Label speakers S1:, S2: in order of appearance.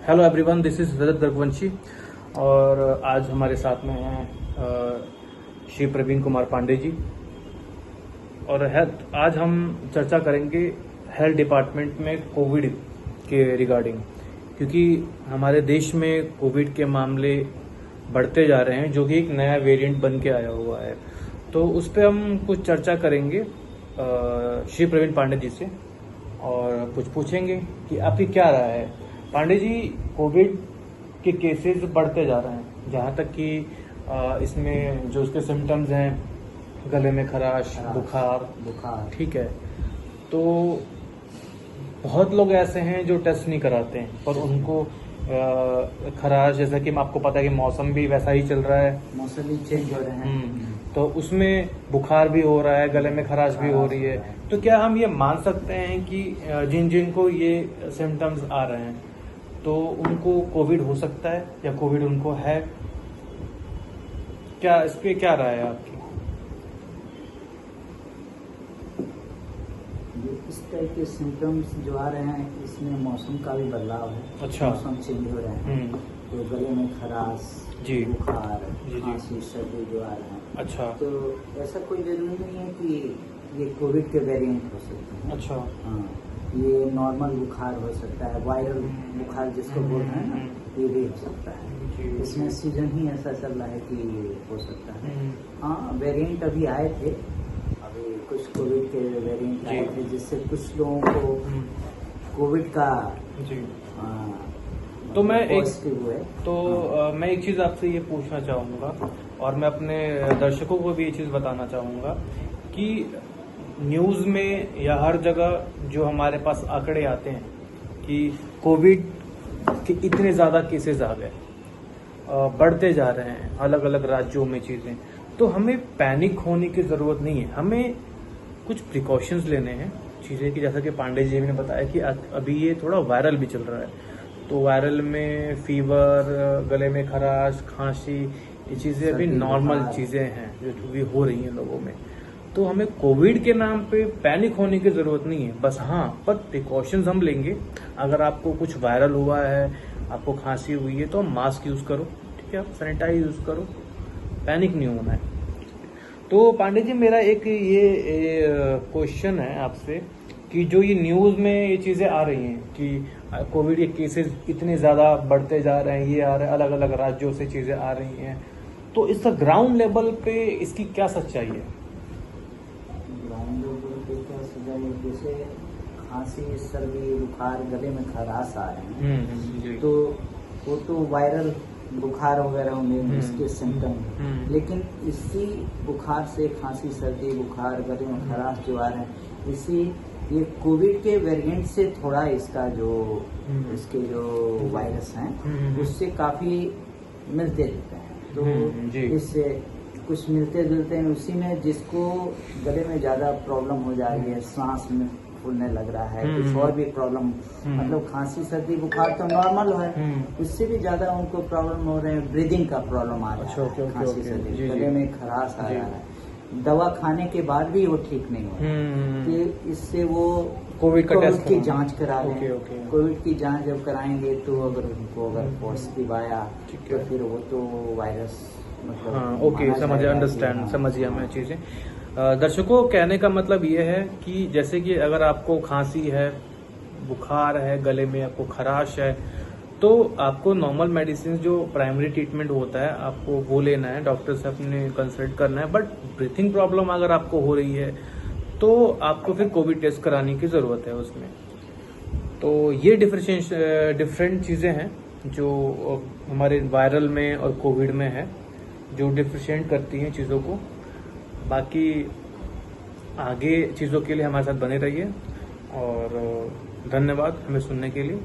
S1: Hello everyone, this is रजत गर्गवंशी और आज हमारे साथ में हैं श्री प्रवीण कुमार पांडे जी। और आज हम चर्चा करेंगे हेल्थ डिपार्टमेंट में कोविड के रिगार्डिंग, क्योंकि हमारे देश में कोविड के मामले बढ़ते जा रहे हैं, जो कि एक नया वेरिएंट बन के आया हुआ है। तो उस पर हम कुछ चर्चा करेंगे श्री प्रवीण पांडे जी से और कुछ पूछेंगे कि आपकी क्या राय है। पांडे जी, कोविड के केसेस बढ़ते जा रहे हैं, जहाँ तक कि इसमें जो उसके सिम्टम्स हैं, गले में खराश, बुखार, ठीक है। तो बहुत लोग ऐसे हैं जो टेस्ट नहीं कराते हैं, पर उनको खराश, जैसा कि आपको पता है कि मौसम भी वैसा ही चल रहा है,
S2: मौसम भी चेंज हो रहे हैं,
S1: तो उसमें बुखार भी हो रहा है, गले में खराश भी हो रही है। तो क्या हम ये मान सकते हैं कि जिन जिनको ये सिम्टम्स आ रहे हैं तो उनको कोविड हो सकता है या कोविड उनको है? क्या इस पे क्या राय है आपकी?
S2: इस तरह के सिम्टम्स जो आ रहे हैं, इसमें मौसम का भी बदलाव है।
S1: अच्छा।
S2: मौसम चेंज हो रहे हैं, तो गले में खराश, बुखार, खांसी, सर्दी जो आ रहे हैं।
S1: अच्छा।
S2: तो ऐसा कोई जरूरी नहीं है कि ये कोविड के वेरिएंट हो सकते हैं।
S1: अच्छा।
S2: हाँ, ये नॉर्मल बुखार हो सकता है, वायरल बुखार जिसको बोलते हैं ना, ये भी हो सकता है। इसमें सीजन ही ऐसा चल रहा है कि हो सकता है। हाँ, वेरिएंट अभी आए थे, अभी कुछ कोविड के वेरिएंट आए थे, जिससे कुछ लोगों को कोविड का
S1: तो मैं एक चीज आपसे ये पूछना चाहूंगा और मैं अपने दर्शकों को भी ये चीज बताना चाहूंगा कि न्यूज में या हर जगह जो हमारे पास आंकड़े आते हैं कि कोविड के इतने ज्यादा केसेस आ गए, बढ़ते जा रहे हैं अलग अलग राज्यों में चीजें, तो हमें पैनिक होने की जरूरत नहीं है। हमें कुछ प्रिकॉशंस लेने हैं चीजें की, जैसा कि पांडे जी ने बताया कि अभी ये थोड़ा वायरल भी चल रहा है, तो वायरल में फीवर, गले में खराश, खांसी, ये चीजें अभी नॉर्मल चीजें हैं जो भी हो रही हैं लोगों में। तो हमें कोविड के नाम पे पैनिक होने की जरूरत नहीं है, बस हाँ, पर प्रिकॉशंस हम लेंगे। अगर आपको कुछ वायरल हुआ है, आपको खांसी हुई है, तो मास्क यूज करो, ठीक है, आप सैनिटाइज यूज करो, पैनिक नहीं होना है। तो पांडे जी, मेरा एक ये क्वेश्चन है आपसे कि जो ये न्यूज में ये चीजें आ रही हैं कि कोविड के केसेस इतने ज्यादा बढ़ते जा रहे हैं, ये आ रहे हैं, अलग अलग राज्यों से चीजें आ रही हैं, तो इसका ग्राउंड लेवल पे इसकी क्या सच्चाई है?
S2: ग्राउंड लेवल पे क्या सच्चाई है? जैसे खांसी, सर्दी, बुखार, गले में खराश आ रहे हैं, तो वो तो वायरल बुखार वगैरह होंगे इसके सिम्टम। लेकिन इसी बुखार से, खांसी, सर्दी, बुखार, गले में खराश जो आ रहे हैं, इसी ये कोविड के वेरिएंट से थोड़ा इसका जो इसके जो वायरस हैं उससे काफी मिलते जुलते हैं। तो इससे कुछ मिलते जुलते हैं, उसी में जिसको गले में ज्यादा प्रॉब्लम हो जा रही है, सांस में फूलने लग रहा है, कुछ और भी प्रॉब्लम, मतलब खांसी, सर्दी, बुखार तो नॉर्मल है, उससे भी ज्यादा उनको प्रॉब्लम हो रहे हैं, ब्रीदिंग का प्रॉब्लम आ रहा है, खांसी, सर्दी, गले में खराश आ रहा है, दवा खाने के बाद भी वो ठीक नहीं हो रहा, कि इससे वो कोविड की जांच करा लें। कोविड की जांच जब कराएंगे तो अगर उनको पॉजिटिव आया तो फिर वो तो वायरस मतलब
S1: समझिए, अंडरस्टैंड, समझिए मैं चीजें। दर्शकों, कहने का मतलब ये है कि जैसे कि अगर आपको खांसी है, बुखार है, गले में आपको खराश है, तो आपको नॉर्मल मेडिसिन जो प्राइमरी ट्रीटमेंट होता है आपको वो लेना है, डॉक्टर से अपने कंसल्ट करना है। बट ब्रीथिंग प्रॉब्लम अगर आपको हो रही है तो आपको फिर कोविड टेस्ट कराने की जरूरत है उसमें। तो ये डिफरेंट चीजें हैं जो हमारे वायरल में और कोविड में है, जो डिफरेंशिएट करती हैं चीजों को। बाकी आगे चीजों के लिए हमारे साथ बने रहिए और धन्यवाद हमें सुनने के लिए।